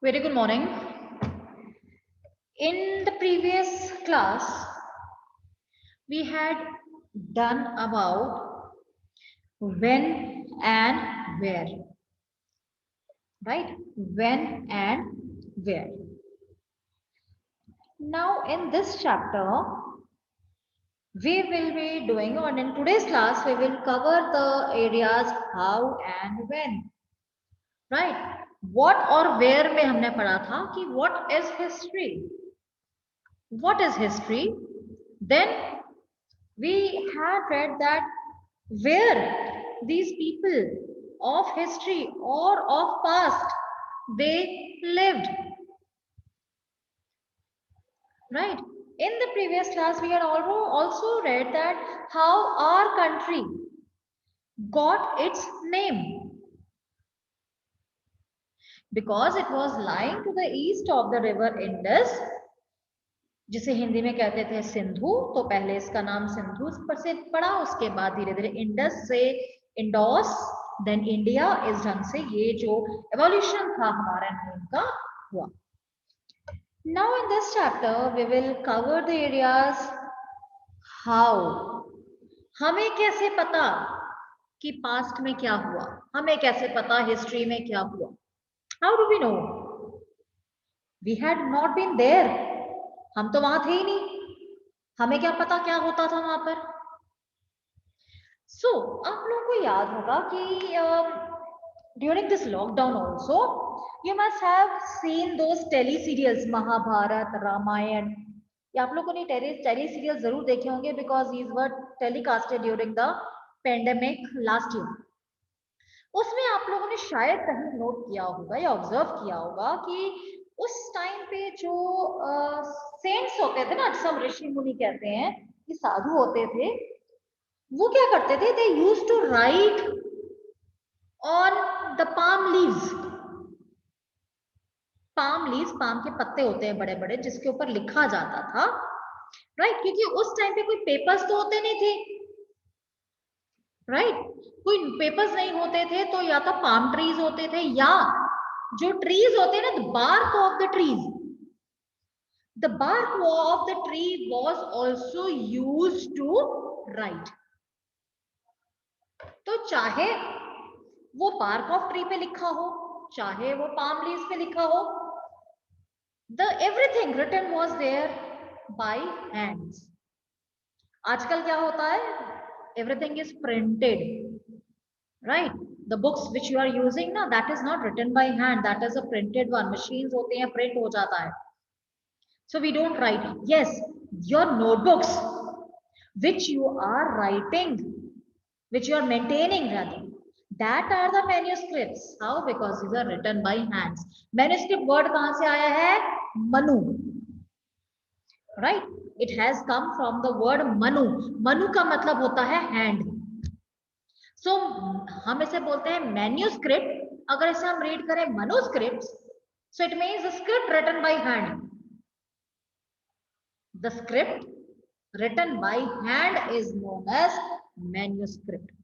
Very good morning. In the previous class, we had done about when and where, right? When and where. Now, in this chapter, we will be doing, or in today's class, we will cover the areas how and when, right? What or where में हमने पढ़ा था कि what is history? What is history? Then we had read that where these people of history or of past they lived, right? In the previous class we had also read that how our country got its name because it was lying to the east of the river Indus, जिसे हिंदी में कहते थे सिंधु। तो पहले इसका नाम सिंधु पर से पड़ा, उसके बाद धीरे धीरे इंडस से इंडोस, देन इंडिया। इस ढंग से ये जो एवोल्यूशन था हमारे नेम का हुआ। Now in this chapter we will cover the areas how. हमें कैसे पता कि पास्ट में क्या हुआ, हमें कैसे पता हिस्ट्री में क्या हुआ। How do we know? We had not been there, हम तो वहां थे ही नहीं, हमें क्या पता क्या होता था वहां पर। सो आप लोगों को याद होगा कि during this lockdown also you must have seen those tele serials, Mahabharat, Ramayan. ये आप लोगों ने टेली सीरियल जरूर देखे होंगे because these were telecasted during the pandemic last year. उसमें आप लोगों ने शायद कहीं नोट किया होगा या ऑब्जर्व किया होगा कि उस टाइम पे जो सेंट्स होते थे ना, सब ऋषि मुनि कहते हैं कि साधु होते थे, वो क्या करते थे? They used to write on the palm leaves. Palm leaves, palm के पत्ते होते हैं बड़े बड़े, जिसके ऊपर लिखा जाता था, राइट? क्योंकि उस टाइम पे कोई पेपर्स तो होते नहीं थे, राइट? कोई पेपर्स नहीं होते थे, तो या तो पाम ट्रीज होते थे या जो ट्रीज होते हैं ना, the bark of the trees, the bark of the tree was also used to write. तो चाहे वो बार्क ऑफ ट्री पे लिखा हो, चाहे वो पाम लीव्स पे लिखा हो, the everything written was there by hands. आजकल क्या होता है? Everything is printed, right? The books which you are using na, that is not written by hand, that is a printed one. Machines होते हैं, print हो जाता है, so we don't write. Yes, your notebooks which you are writing, which you are maintaining rather, that are the manuscripts. How? Because these are written by hands. Manuscript word कहाँ से आया है? Manu, right? It has come from the word manu. Manu का मतलब होता है hand. सो हम इसे बोलते हैं मैन्यूस्क्रिप्ट। अगर इसे हम रीड करें manuscript, so it means script written by hand. The script written by hand is known as manuscript.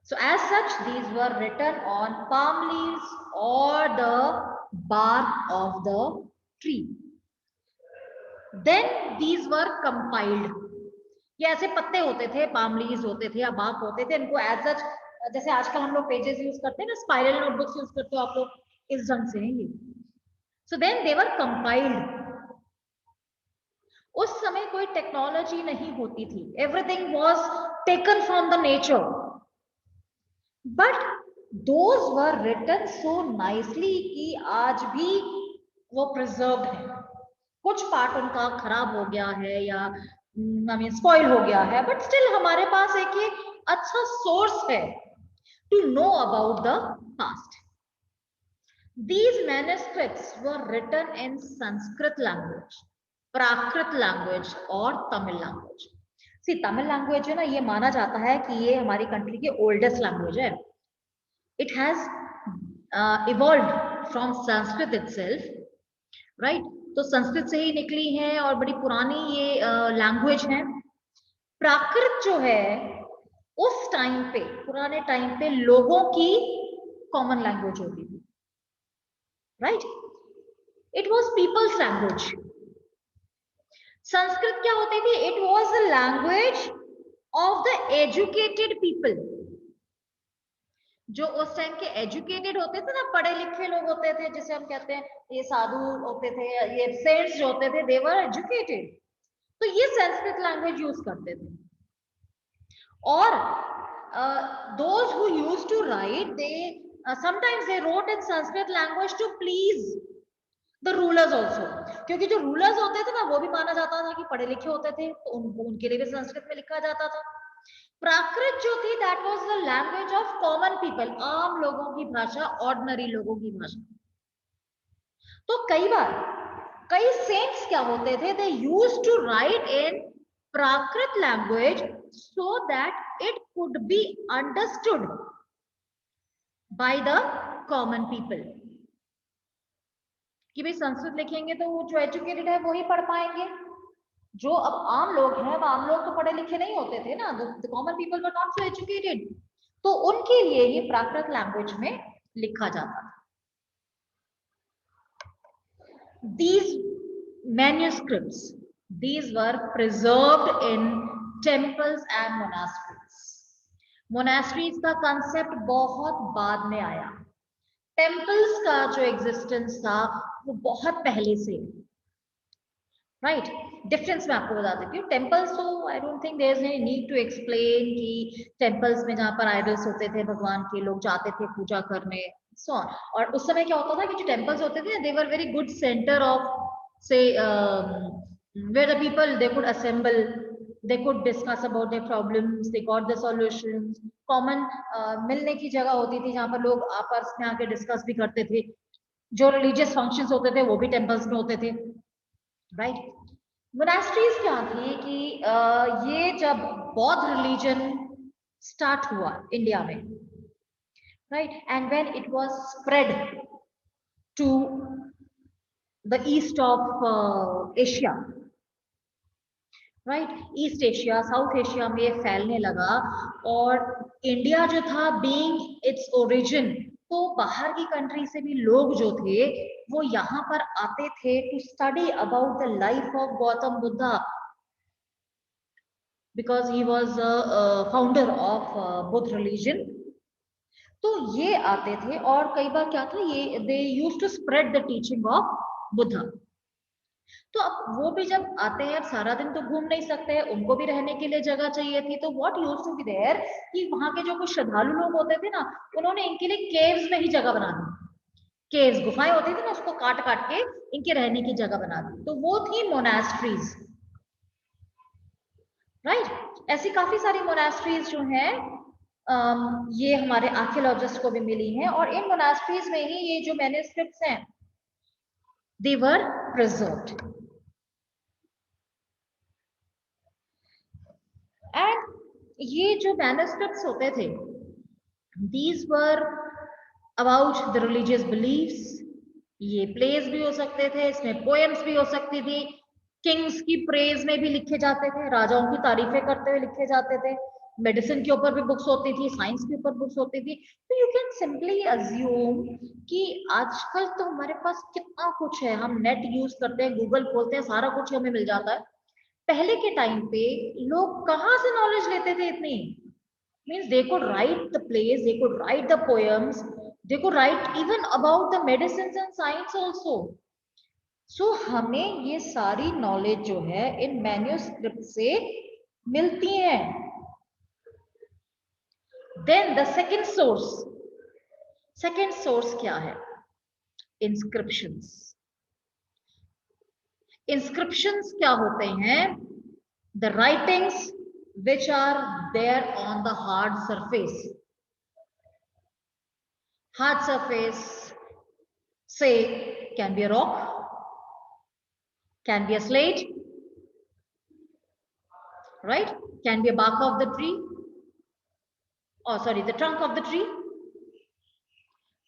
So as such, these were written on palm leaves or the bark of the tree. Then these were compiled. ये ऐसे पत्ते होते थे, palm leaves होते थे या bark होते थे, इनको एज सच, जैसे आजकल हम लोग पेजेस यूज करते हैं ना, स्पाइरल नोटबुक्स यूज करते हो आप लोग, इस ढंग से हैं ये। So then they were compiled. उस समय कोई टेक्नोलॉजी नहीं होती थी, everything was taken from the nature, but those were written so nicely कि आज भी वो प्रिजर्व्ड है। कुछ पार्ट उनका खराब हो गया है या आई मीन स्पॉइल हो गया है, बट स्टिल हमारे पास एक ये अच्छा सोर्स है to know about the past. These manuscripts were written in Sanskrit language, Prakrit language और Tamil language. See Tamil language है ना, ये माना जाता है कि ये हमारी कंट्री की ओल्डेस्ट लैंग्वेज है। It has evolved from Sanskrit itself, right? तो संस्कृत से ही निकली है और बड़ी पुरानी ये लैंग्वेज है। प्राकृत जो है उस टाइम पे, पुराने टाइम पे लोगों की कॉमन लैंग्वेज होती थी, right. It was people's language. Sanskrit क्या होती थी? It was the language of the educated people. जो उस टाइम के एजुकेटेड होते थे ना, पढ़े लिखे लोग होते थे, जिसे हम कहते हैं ये साधु होते थे, ये सेंट्स जो होते थे, दे वर एजुकेटेड. तो ये संस्कृत लैंग्वेज यूज करते थे. और those who used to write, they sometimes they wrote in Sanskrit language to please the rulers also. क्योंकि जो रूलर्स होते थे ना, वो भी माना जाता था कि पढ़े लिखे होते थे, तो उनके लिए भी संस्कृत में लिखा जाता था. प्राकृत जो थी, that was the language of common people, आम लोगों की भाषा, ऑर्डिनरी लोगों की भाषा. तो कई बार कई सेंट्स क्या होते थे, they used to write in Prakrit language so that it could be understood by the common people. कि भाई संस्कृत लिखेंगे तो वो जो एजुकेटेड है वो ही पढ़ पाएंगे. जो अब आम लोग हैं, आम लोग तो पढ़े लिखे नहीं होते थे ना, the common people were not so educated. तो उनके लिए ही प्राकृत लैंग्वेज में लिखा जाता था. These manuscripts, these were preserved in temples and monasteries. Monasteries का concept बहुत बाद में आया. Temples का जो existence था वो बहुत पहले से. राइट. डिफरेंस मैं आपको बता देती हूँ. टेम्पल्स तो I don't think there is any need to explain कि टेम्पल्स में जहाँ पर आइडल्स होते थे, भगवान के लोग जाते थे पूजा करने, सो ऑन. और उस समय क्या होता था कि जो टेम्पल्स होते थे, they were very good centre of से where the people they could assemble, they could discuss about their problems, they got the solutions. Common मिलने की जगह होती थी जहाँ पर लोग आपस में आके डिस्कस भी करते थे. जो रिलीजियस फंक्शंस होते थे वो भी टेम्पल्स में होते थे. राइट. मोनास्ट्रीज क्या थी कि ये जब बौद्ध रिलीजन स्टार्ट हुआ इंडिया में, right, and when it was spread to the east of Asia, right, east Asia, south Asia में फैलने लगा. और इंडिया जो था, बीइंग इट्स ओरिजिन, तो बाहर की कंट्री से भी लोग जो थे वो यहाँ पर आते थे to study about the life of Gautam Buddha, because he was founder of Buddh religion. तो ये आते थे और कई बार क्या था, ये they used to spread the teaching of Buddha. तो अब वो भी जब आते हैं, सारा दिन तो घूम नहीं सकते, उनको भी रहने के लिए जगह चाहिए थी. तो what used to be there कि वहां के जो कुछ श्रद्धालु लोग होते थे ना, उन्होंने इनके लिए केव्स में ही जगह बना दी. केव्स, गुफाएं होती थी ना, उसको काट काट के इनके रहने की जगह बना दी. तो वो थी मोनास्ट्रीज. राइट. ऐसी काफी सारी मोनास्ट्रीज जो हैं, ये हमारे आर्कियोलॉजिस्ट को भी मिली हैं. और इन मोनास्ट्रीज में ही ये जो मैन्युस्क्रिप्ट्स हैं, दे वर प्रिजर्व्ड. एंड ये जो मैन्युस्क्रिप्ट्स होते थे, these were about the religious beliefs. ये प्लेस भी हो सकते थे, इसमें पोएम्स भी हो सकती थी, किंग्स की प्रेज में भी लिखे जाते थे, राजाओं की तारीफें करते हुए लिखे जाते थे, मेडिसिन के ऊपर भी बुक्स होती थी, साइंस के ऊपर बुक्स होती थी. तो यू कैन सिंपली अज्यूम कि आजकल तो हमारे पास कितना कुछ है, हम नेट यूज करते हैं, गूगल खोलते हैं, सारा कुछ हमें मिल जाता है. पहले के टाइम पे लोग कहाँ से नॉलेज लेते थे इतनी? Means they could write the place, they could write the poems, they could write even about the medicines and science also. So हमें ये सारी नॉलेज जो है इन मैन्युस्क्रिप्ट से मिलती है. Then the second source क्या है? Inscriptions. Inscriptions क्या होते हैं? The writings which are there on the hard surface. Hard surface, say, can be a rock, can be a slate, right? Can be a bark of the tree, or sorry, the trunk of the tree.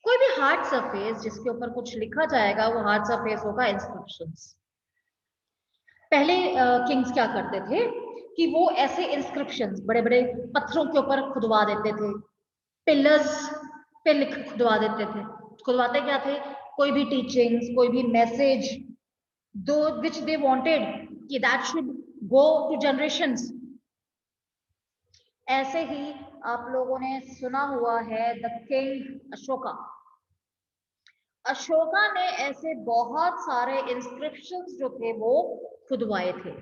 कोई भी hard surface जिसके ऊपर कुछ लिखा जाएगा, वो hard surface होगा inscriptions. पहले किंग्स क्या करते थे कि वो ऐसे इंस्क्रिप्शंस बड़े बड़े पत्थरों के ऊपर खुदवा देते थे, पिलर्स पे खुदवा देते थे. खुदवाते क्या थे कोई भी टीचिंग्स, कोई भी मैसेज दो विच दे वांटेड कि that should go to generations. ऐसे ही आप लोगों ने सुना हुआ है द किंग अशोका। अशोका ने ऐसे बहुत सारे इंस्क्रिप्शंस जो थे वो खुदवाए थे।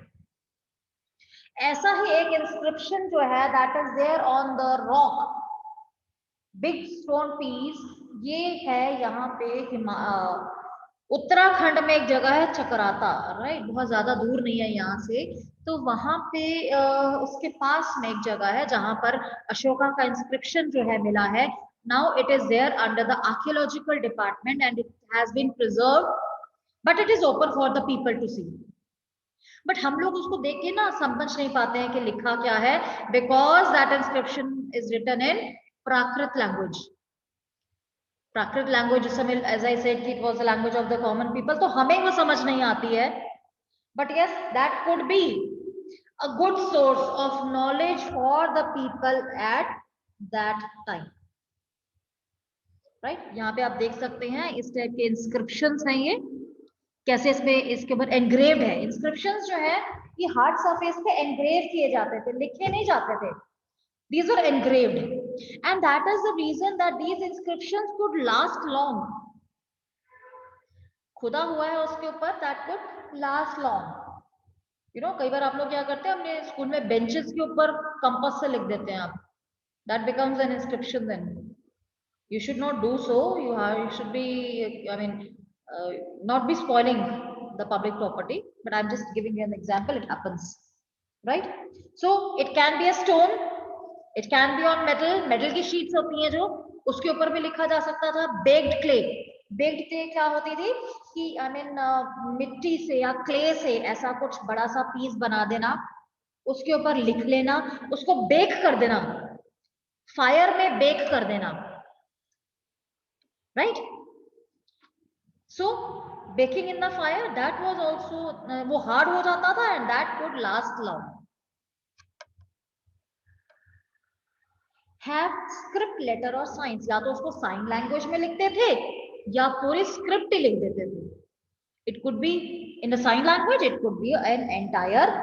ऐसा ही एक इंस्क्रिप्शन जो है that is there on the rock, big stone piece, ये है यहाँ पे उत्तराखंड में एक जगह है चक्राता, राइट, बहुत ज्यादा दूर नहीं है यहाँ से। तो वहां पे उसके पास में एक जगह है जहां पर अशोका का इंस्क्रिप्शन जो है मिला है। Now it is there under the archaeological department and it has been preserved, but it is open for the people to see. But हम लोग उसको देख के ना समझ नहीं पाते हैं कि लिखा क्या है, because that inscription is written in Prakrit language. Prakrit language उस समय, as I said, it was the language of the common people, तो हमें वो समझ नहीं आती है। But yes, that could be a good source of knowledge for the people at that time, right. यहाँ पे आप देख सकते हैं इस टाइप के इंस्क्रिप्शंस हैं, ये कैसे इसमें इसके ऊपर एनग्रेव्ड है। इंस्क्रिप्शंस जो है ये हार्ड सरफेस पे एनग्रेव किए जाते थे, लिखे नहीं जाते थे। These are engraved, and that is the reason that these inscriptions could last long. खुदा हुआ है उसके ऊपर, that could last long. You know, कई बार आप लोग क्या करते हैं अपने स्कूल में बेंचेस के ऊपर कंपास से लिख देते हैं आप, that becomes an inscription then. You should not do so. You should be, I mean, not be spoiling the public property. But I'm just giving you an example. It happens, right? So it can be a stone. It can be on metal. Metal की sheets होती हैं जो, उसके ऊपर भी लिखा जा सकता था। बेक्ड क्ले, बेक्ड क्ले क्या होती थी कि आई मीन मिट्टी से या क्ले से ऐसा कुछ बड़ा सा पीस बना देना, उसके ऊपर लिख लेना, उसको बेक कर देना, फायर में बेक कर देना, right. So baking in the fire, that was also, वो हार्ड हो जाता था and that could last long. Have script, letter और साइंस, या तो उसको साइन लैंग्वेज में लिखते थे या पूरी स्क्रिप्ट ही लिख देते थे। It could be in the sign language, it could be an entire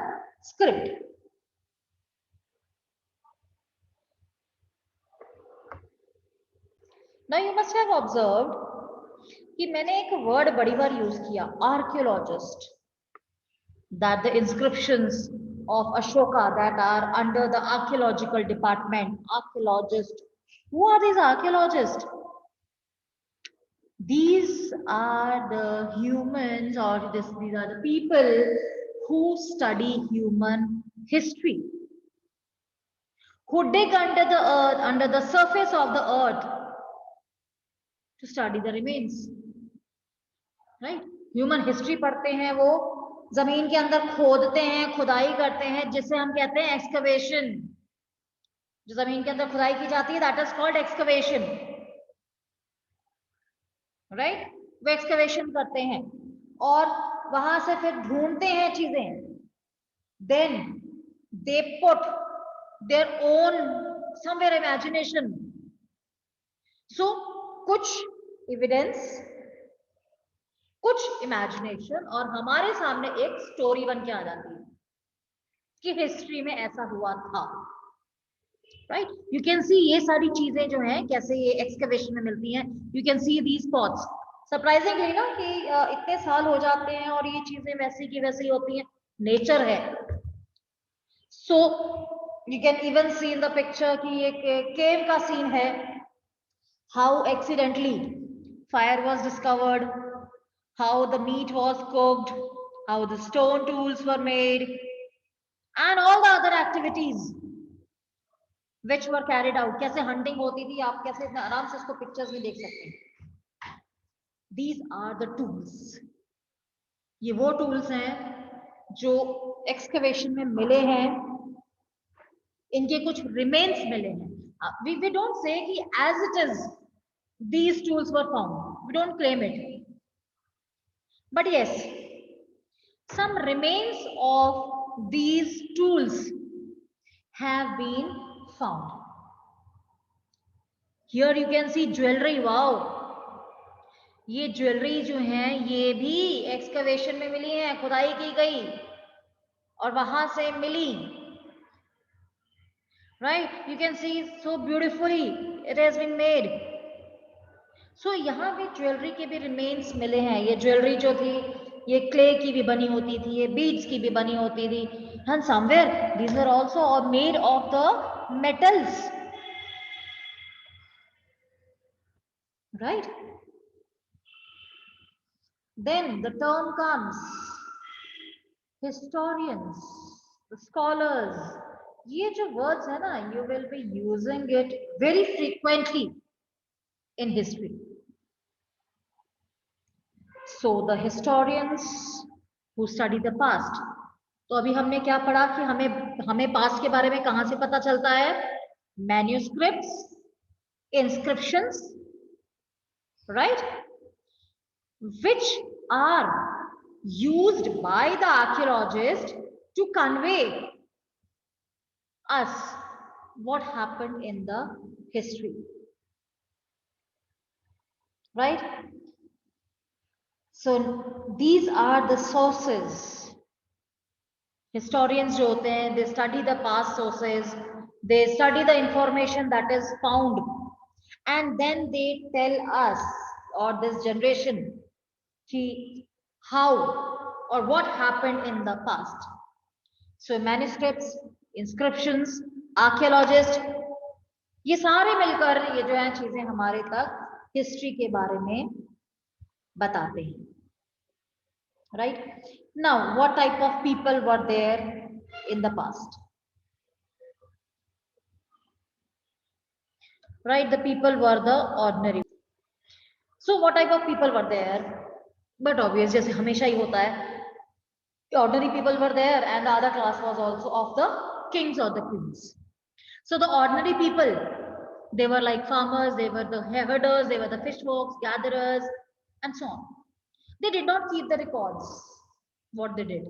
script. Now you must have observed कि मैंने एक वर्ड बड़ी बार यूज किया, archaeologist, that the inscriptions of Ashoka that are under the archaeological department. Archaeologists. Who are these archaeologists? These are the humans, or these are the people who study human history, who dig under the earth, under the surface of the earth to study the remains, right? Human history पढ़ते हैं, वो जमीन के अंदर खोदते हैं, खुदाई करते हैं, जिसे हम कहते हैं एक्सकवेशन। जो जमीन के अंदर खुदाई की जाती है, that is called excavation, right. वो एक्सकवेशन करते हैं और वहां से फिर ढूंढते हैं चीजें, then they put their own somewhere imagination. So कुछ एविडेंस, कुछ इमेजिनेशन, और हमारे सामने एक स्टोरी बन के आ जाती है कि हिस्ट्री में ऐसा हुआ था, राइट। यू कैन सी ये सारी चीजें जो हैं कैसे ये एक्सकवेशन में मिलती हैं। You can see these spots. Surprisingly ना कि इतने साल हो जाते हैं और ये चीजें वैसी की वैसी होती हैं, नेचर है। So you can even see in the picture कि एक केव का सीन है, how accidentally fire was discovered, how the meat was cooked, how the stone tools were made, and all the other activities which were carried out. कैसे hunting होती थी, आप कैसे आराम से इसको pictures में देख सकते हैं। These are the tools. ये वो tools हैं जो excavation में मिले हैं, इनके कुछ remains मिले हैं। We don't say कि as it is these tools were found. We don't claim it. But yes, some remains of these tools have been found. Here you can see jewelry. Wow, ये jewellery जो है ये भी excavation में मिली है, खुदाई की गई और वहां से मिली, right? You can see so beautifully it has been made. So यहाँ भी ज्वेलरी के भी रिमेन्स मिले हैं। ये ज्वेलरी जो थी ये क्ले की भी बनी होती थी, ये बीड्स की भी बनी होती थी, and somewhere these were also made of the metals, right? Then the term comes historians, the scholars. ये जो words है ना, you will be using it very frequently in history. So the historians who study the past. तो अभी हमने क्या पढ़ा कि हमें पास्ट के बारे में कहां से पता चलता है? Manuscripts, inscriptions, right? Which are used by the archaeologist to convey us what happened in the history, right? So these are the sources. Historians जो होते हैं, they study the past sources, they study the information that is found, and then they tell us or this generation how or what happened in the past. So manuscripts, inscriptions, archaeologists, ये सारे मिलकर ये जो है चीजें हमारे तक history के बारे में बताते हैं, right? Now what type of people were there in the past, right? The people were the ordinary. So what type of people were there? But obvious, जैसे हमेशा ही होता है, ordinary people were there and the other class was also of the kings or the queens. So the ordinary people, they were like farmers, they were the herders, they were the fishhawks, gatherers, and so on. They did not keep the records. What they did,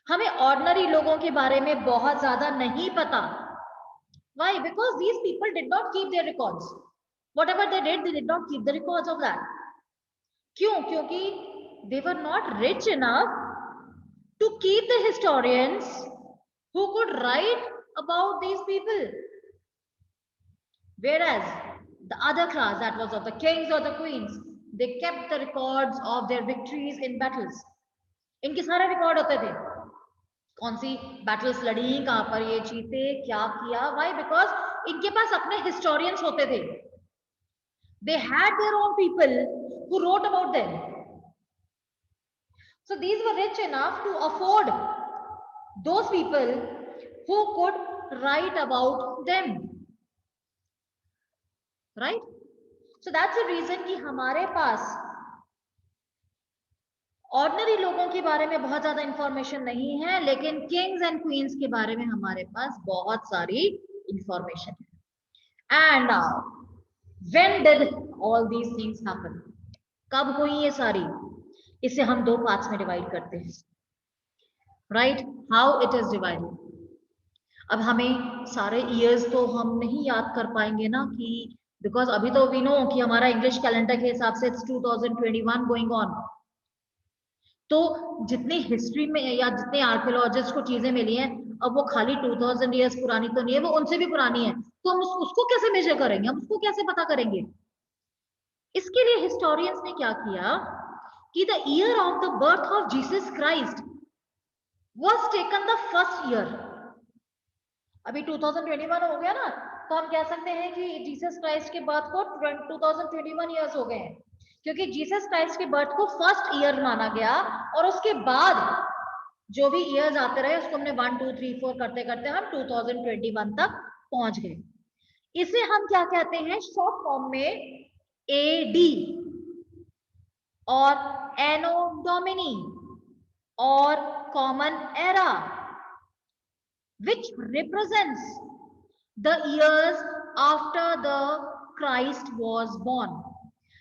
हमें ordinary लोगों के बारे में बहुत ज़्यादा नहीं पता. Why? Because these people did not keep their records. Whatever they did not keep the records of that. क्यों? क्योंकि they were not rich enough to keep the historians who could write about these people. Whereas the other class, that was of the kings or the queens, they kept the records of their victories in battles. इनके सारे record होते थे, कौन सी battles लड़ी, कहां पर ये जीते, क्या किया. Why? Because इनके पास अपने historians होते थे. They had their own people who wrote about them. So these were rich enough to afford those people who could write about them, right? So that's the reason कि हमारे पास ordinary लोगों के बारे में बहुत ज्यादा इंफॉर्मेशन नहीं है, लेकिन किंग्स एंड क्वींस के बारे में हमारे पास बहुत सारी इंफॉर्मेशन है. And when did all these things happen? कब हुई ये सारी? इसे हम दो पार्ट्स में डिवाइड करते हैं, right? How it is divided. अब हमें सारे ईयर्स तो हम नहीं याद कर पाएंगे ना, कि बिकॉज अभी तो वी नो कि हमारा इंग्लिश कैलेंडर के हिसाब से 2021 गोइंग ऑन. तो जितनी हिस्ट्री में या जितने आर्कियोलॉजिस्ट को चीजें मिली हैं, अब वो खाली 2000 ईयर्स पुरानी तो नहीं है, वो उनसे भी पुरानी है. तो हम उसको कैसे मेजर करेंगे, हम उसको कैसे पता करेंगे? इसके लिए हिस्टोरियंस ने क्या किया कि the year of the birth of Jesus Christ was taken the first year. अभी 2021 हो गया ना, तो हम कह सकते हैं कि जीसस क्राइस्ट के बर्थ को 2021 ईयर्स हो गए हैं, क्योंकि जीसस क्राइस्ट के बर्थ को फर्स्ट ईयर माना गया, और उसके बाद जो भी ईयर्स आते रहे उसको हमने 1 2 3 4 करते करते हम 2021 तक पहुंच गए. इसे हम क्या कहते हैं शॉर्ट फॉर्म में? एडी और एनो डोमिनी और common era, which represents the years after the Christ was born.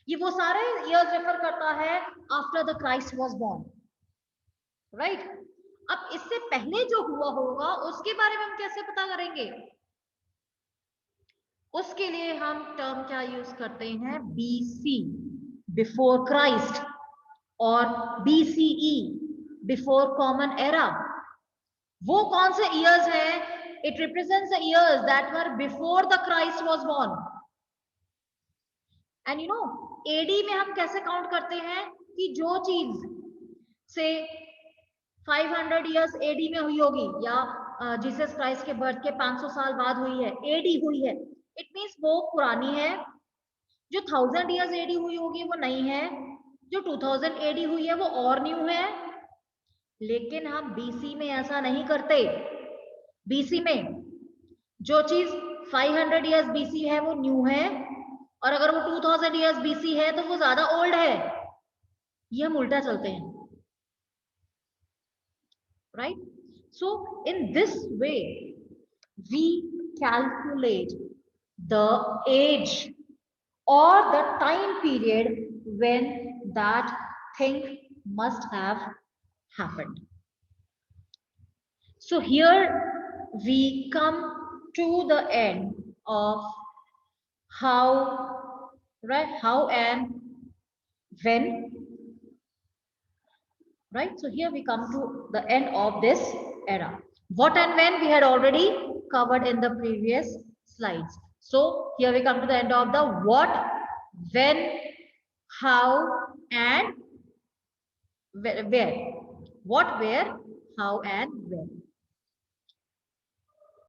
ये वो सारे years रेफर करता है after the Christ was born, right? अब इससे पहले जो हुआ होगा उसके बारे में हम कैसे पता करेंगे? उसके लिए हम टर्म क्या यूज करते हैं? BC, बिफोर क्राइस्ट, और BCE, बिफोर कॉमन एरा। वो कौन से ईयर्स हैं? It represents the years that were before the Christ was born. And you know AD में हम कैसे काउंट करते हैं कि जो चीज से 500 इयर्स एडी में हुई होगी या जीसस क्राइस्ट के बर्थ के 500 साल बाद हुई है, एडी हुई है, इट मींस वो पुरानी है। जो 1000 इयर्स एडी हुई होगी वो नई है, जो 2000 एडी हुई है वो और न्यू है। लेकिन हम बीसी में ऐसा नहीं करते। बीसी में जो चीज 500 इयर्स बीसी है वो न्यू है, और अगर वो 2000 इयर्स बीसी है तो वो ज्यादा ओल्ड है। ये हम उल्टा चलते हैं, right? So in this way we calculate the age or the time period when that thing must have happened. So here we come to the end of how, right, how and when, right? So here we come to the end of this era. What and when we had already covered in the previous slides. So here we come to the end of the what, when, how and where. What, where, how and when.